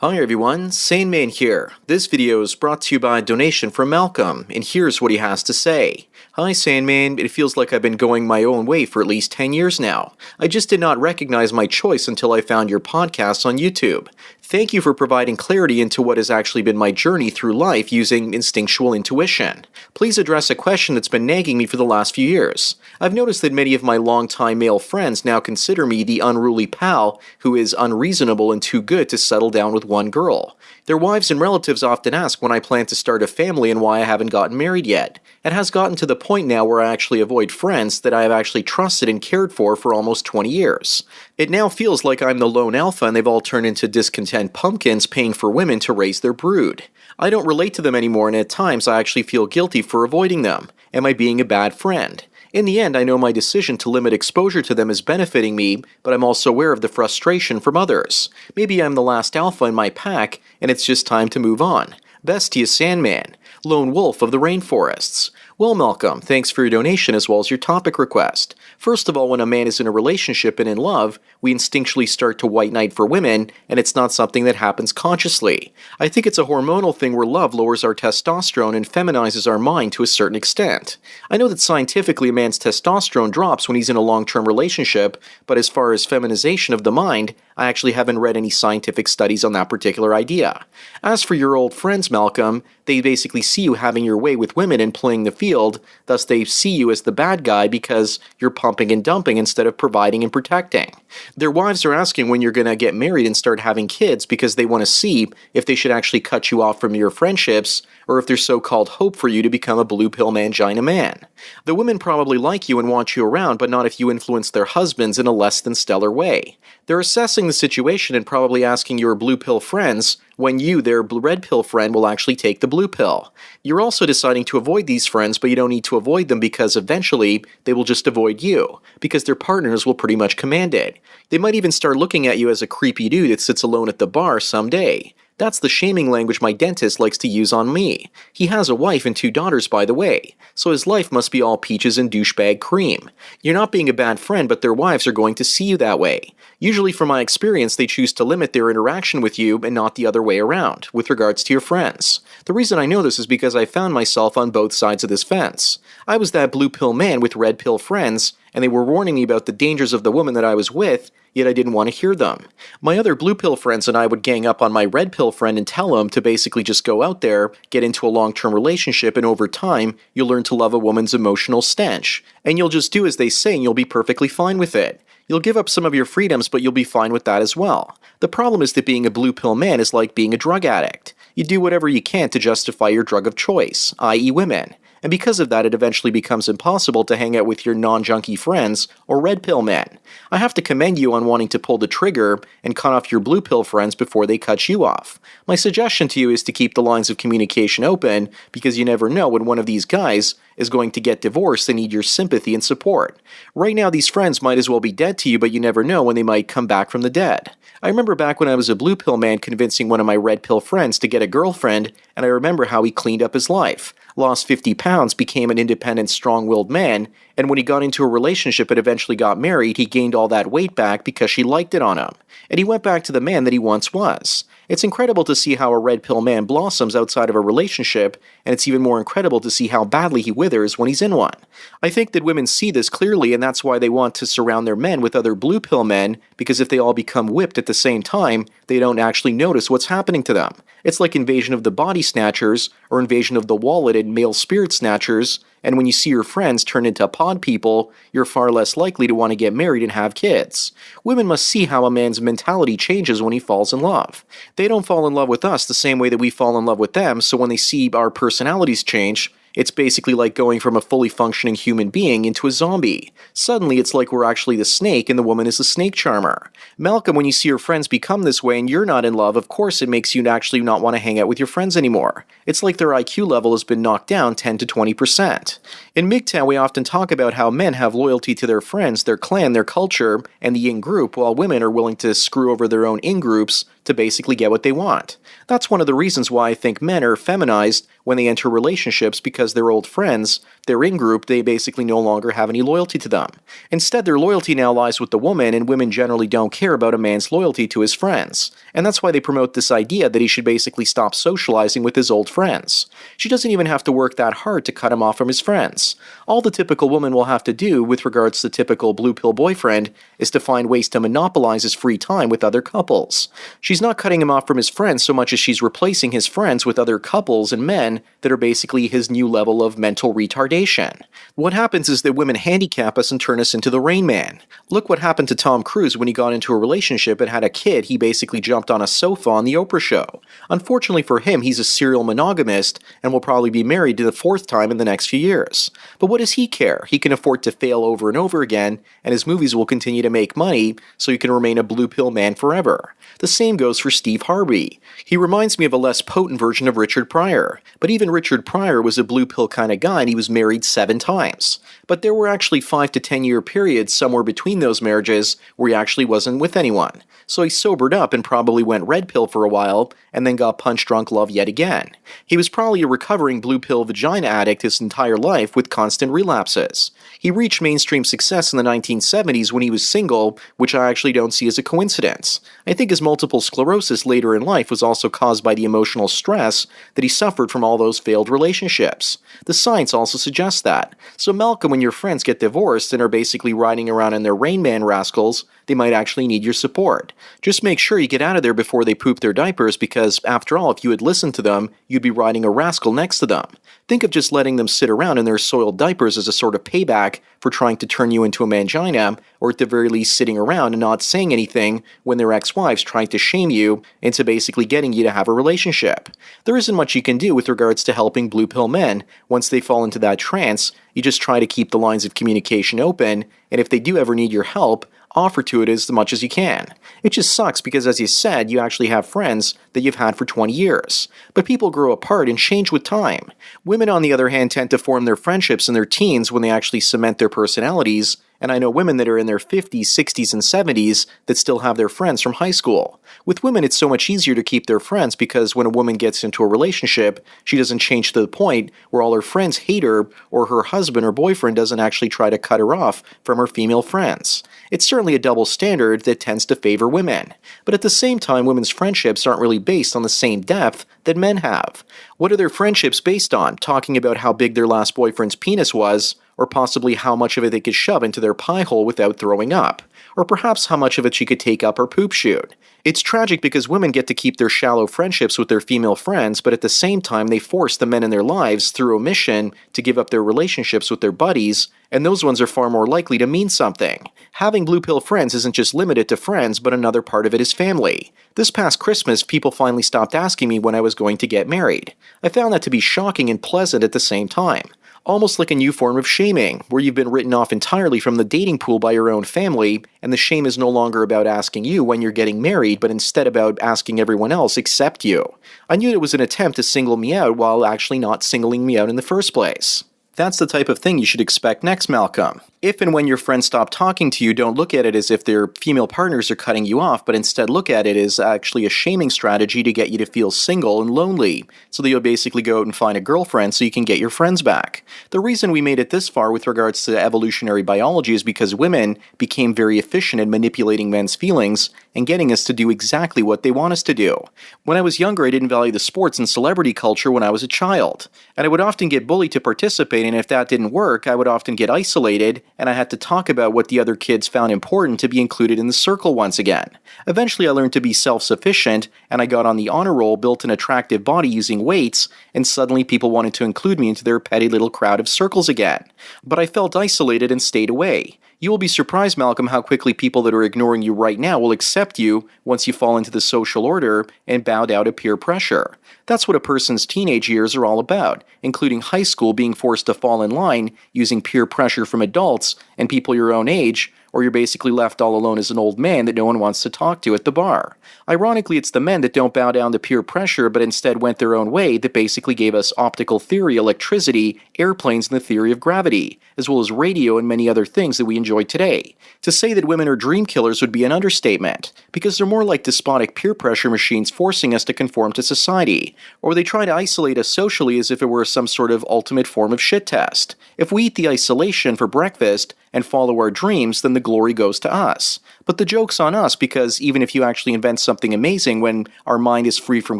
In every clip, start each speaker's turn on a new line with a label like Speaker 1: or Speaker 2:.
Speaker 1: Hi everyone, Sane Man here. This video is brought to you by a donation from Malcolm, and here's what he has to say. Hi Sandman, it feels like I've been going my own way for at least 10 years now. I just did not recognize my choice until I found your podcast on YouTube. Thank you for providing clarity into what has actually been my journey through life using instinctual intuition. Please address a question that's been nagging me for the last few years. I've noticed that many of my longtime male friends now consider me the unruly pal who is unreasonable and too good to settle down with one girl. Their wives and relatives often ask when I plan to start a family and why I haven't gotten married yet. It has gotten to the point now where I actually avoid friends that I have actually trusted and cared for almost 20 years. It now feels like I'm the lone alpha and they've all turned into discontent pumpkins paying for women to raise their brood. I don't relate to them anymore, and at times I actually feel guilty for avoiding them. Am I being a bad friend? In the end, I know my decision to limit exposure to them is benefiting me, but I'm also aware of the frustration from others. Maybe I'm the last alpha in my pack, and it's just time to move on. Best to you, Sandman, lone wolf of the rainforests. Well, Malcolm, thanks for your donation as well as your topic request. First of all, when a man is in a relationship and in love, we instinctually start to white knight for women, and it's not something that happens consciously. I think it's a hormonal thing where love lowers our testosterone and feminizes our mind to a certain extent. I know that scientifically a man's testosterone drops when he's in a long-term relationship, but as far as feminization of the mind, I actually haven't read any scientific studies on that particular idea. As for your old friends, Malcolm, they basically see you having your way with women and playing the field, thus they see you as the bad guy because you're pumping and dumping instead of providing and protecting. Their wives are asking when you're going to get married and start having kids because they want to see if they should actually cut you off from your friendships or if there's so-called hope for you to become a blue pill mangina man. The women probably like you and want you around, but not if you influence their husbands in a less than stellar way. They're assessing the situation and probably asking your blue pill friends when you, their red pill friend, will actually take the blue pill. You're also deciding to avoid these friends, but you don't need to avoid them because eventually they will just avoid you, because their partners will pretty much command it. They might even start looking at you as a creepy dude that sits alone at the bar someday. That's the shaming language my dentist likes to use on me. He has a wife and 2 daughters, by the way, so his life must be all peaches and douchebag cream. You're not being a bad friend, but their wives are going to see you that way. Usually, from my experience, they choose to limit their interaction with you and not the other way around, with regards to your friends. The reason I know this is because I found myself on both sides of this fence. I was that blue pill man with red pill friends, and they were warning me about the dangers of the woman that I was with, yet I didn't want to hear them. My other blue pill friends and I would gang up on my red pill friend and tell him to basically just go out there, get into a long-term relationship, and over time, you'll learn to love a woman's emotional stench. And you'll just do as they say and you'll be perfectly fine with it. You'll give up some of your freedoms, but you'll be fine with that as well. The problem is that being a blue pill man is like being a drug addict. You do whatever you can to justify your drug of choice, i.e. women. And because of that, it eventually becomes impossible to hang out with your non-junkie friends or red pill men. I have to commend you on wanting to pull the trigger and cut off your blue pill friends before they cut you off. My suggestion to you is to keep the lines of communication open, because you never know when one of these guys is going to get divorced and need your sympathy and support. Right now, these friends might as well be dead to you, but you never know when they might come back from the dead. I remember back when I was a blue pill man convincing one of my red pill friends to get a girlfriend, and I remember how he cleaned up his life. Lost 50 pounds, became an independent, strong-willed man, and when he got into a relationship and eventually got married, he gained all that weight back because she liked it on him. And he went back to the man that he once was. It's incredible to see how a red pill man blossoms outside of a relationship, and it's even more incredible to see how badly he withers when he's in one. I think that women see this clearly, and that's why they want to surround their men with other blue pill men, because if they all become whipped at the same time, they don't actually notice what's happening to them. It's like Invasion of the Body Snatchers, or Invasion of the Wallet and Male Spirit Snatchers, and when you see your friends turn into pod people, you're far less likely to want to get married and have kids. Women must see how a man's mentality changes when he falls in love. They don't fall in love with us the same way that we fall in love with them, so when they see our personalities change, it's basically like going from a fully functioning human being into a zombie. Suddenly, it's like we're actually the snake and the woman is the snake charmer. Malcolm, when you see your friends become this way and you're not in love, of course it makes you actually not want to hang out with your friends anymore. It's like their IQ level has been knocked down 10 to 20%. In MGTOW, we often talk about how men have loyalty to their friends, their clan, their culture, and the in-group, while women are willing to screw over their own in-groups to basically get what they want. That's one of the reasons why I think men are feminized when they enter relationships, because their old friends, their in-group, they basically no longer have any loyalty to them. Instead, their loyalty now lies with the woman, and women generally don't care about a man's loyalty to his friends. And that's why they promote this idea that he should basically stop socializing with his old friends. She doesn't even have to work that hard to cut him off from his friends. All the typical woman will have to do with regards to the typical blue pill boyfriend is to find ways to monopolize his free time with other couples. She's not cutting him off from his friends so much as she's replacing his friends with other couples and men that are basically his new level of mental retardation. What happens is that women handicap us and turn us into the Rain Man. Look what happened to Tom Cruise when he got into a relationship and had a kid. He basically jumped on a sofa on the Oprah show. Unfortunately for him, he's a serial monogamist and will probably be married to the fourth time in the next few years. But what does he care? He can afford to fail over and over again, and his movies will continue to make money, so he can remain a blue pill man forever. The same goes for Steve Harvey. He reminds me of a less potent version of Richard Pryor, but even Richard Pryor was a blue pill kind of guy, and he was married 7 times. But there were actually 5 to 10 year periods somewhere between those marriages where he actually wasn't with anyone. So he sobered up and probably went red pill for a while, and then got punch drunk love yet again. He was probably a recovering blue pill vagina addict his entire life with constant relapses. He reached mainstream success in the 1970s when he was single, which I actually don't see as a coincidence. I think his multiple sclerosis later in life was also caused by the emotional stress that he suffered from all those failed relationships. The science also suggests that. So Malcolm, when your friends get divorced and are basically riding around in their Rain Man rascals, they might actually need your support. Just make sure you get out of there before they poop their diapers, because after all, if you had listened to them, you'd be riding a rascal next to them. Think of just letting them sit around in their soiled diapers as a sort of payback for trying to turn you into a mangina, or at the very least sitting around and not saying anything when their ex-wives trying to shame you into basically getting you to have a relationship. There isn't much you can do with regards to helping blue pill men. Once they fall into that trance, you just try to keep the lines of communication open, and if they do ever need your help, offer to it as much as you can. It just sucks because, as you said, you actually have friends that you've had for 20 years. But people grow apart and change with time. Women, on the other hand, tend to form their friendships in their teens when they actually cement their personalities, and I know women that are in their 50s, 60s, and 70s that still have their friends from high school. With women, it's so much easier to keep their friends because when a woman gets into a relationship, she doesn't change to the point where all her friends hate her, or her husband or boyfriend doesn't actually try to cut her off from her female friends. It's certainly a double standard that tends to favor women. But at the same time, women's friendships aren't really based on the same depth that men have. What are their friendships based on? Talking about how big their last boyfriend's penis was, or possibly how much of it they could shove into their pie hole without throwing up, or perhaps how much of it she could take up her poop chute. It's tragic because women get to keep their shallow friendships with their female friends, but at the same time they force the men in their lives, through omission, to give up their relationships with their buddies, and those ones are far more likely to mean something. Having blue pill friends isn't just limited to friends, but another part of it is family. This past Christmas, people finally stopped asking me when I was going to get married. I found that to be shocking and pleasant at the same time. Almost like a new form of shaming, where you've been written off entirely from the dating pool by your own family, and the shame is no longer about asking you when you're getting married, but instead about asking everyone else except you. I knew it was an attempt to single me out while actually not singling me out in the first place. That's the type of thing you should expect next, Malcolm. If and when your friends stop talking to you, don't look at it as if their female partners are cutting you off, but instead look at it as actually a shaming strategy to get you to feel single and lonely, so that you'll basically go out and find a girlfriend so you can get your friends back. The reason we made it this far with regards to evolutionary biology is because women became very efficient in manipulating men's feelings and getting us to do exactly what they want us to do. When I was younger, I didn't value the sports and celebrity culture when I was a child, and I would often get bullied to participate, and if that didn't work, I would often get isolated, and I had to talk about what the other kids found important to be included in the circle once again. Eventually I learned to be self-sufficient, and I got on the honor roll, built an attractive body using weights, and suddenly people wanted to include me into their petty little crowd of circles again. But I felt isolated and stayed away. You will be surprised, Malcolm, how quickly people that are ignoring you right now will accept you once you fall into the social order and bow down to peer pressure. That's what a person's teenage years are all about, including high school, being forced to fall in line using peer pressure from adults and people your own age, or you're basically left all alone as an old man that no one wants to talk to at the bar. Ironically, it's the men that don't bow down to peer pressure but instead went their own way that basically gave us optical theory, electricity, airplanes, and the theory of gravity, as well as radio and many other things that we enjoy today. To say that women are dream killers would be an understatement, because they're more like despotic peer pressure machines forcing us to conform to society, or they try to isolate us socially as if it were some sort of ultimate form of shit test. If we eat the isolation for breakfast and follow our dreams, then the glory goes to us. But the joke's on us, because even if you actually invent something amazing when our mind is free from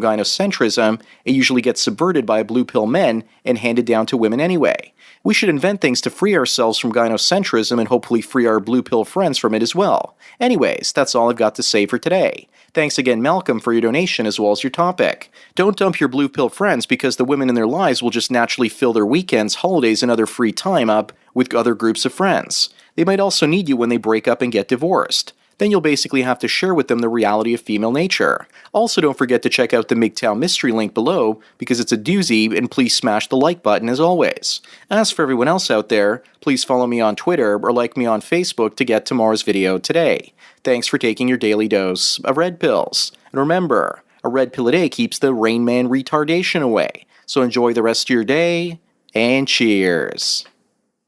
Speaker 1: gynocentrism, it usually gets subverted by blue pill men and handed down to women anyway. We should invent things to free ourselves from gynocentrism and hopefully free our blue pill friends from it as well. Anyways, that's all I've got to say for today. Thanks again, Malcolm, for your donation as well as your topic. Don't dump your blue pill friends, because the women in their lives will just naturally fill their weekends, holidays, and other free time up with other groups of friends. They might also need you when they break up and get divorced. Then you'll basically have to share with them the reality of female nature. Also, don't forget to check out the MGTOW mystery link below, because it's a doozy, and please smash the like button as always. As for everyone else out there, please follow me on Twitter or like me on Facebook to get tomorrow's video today. Thanks for taking your daily dose of red pills. And remember, a red pill a day keeps the Rain Man retardation away. So enjoy the rest of your day, and cheers.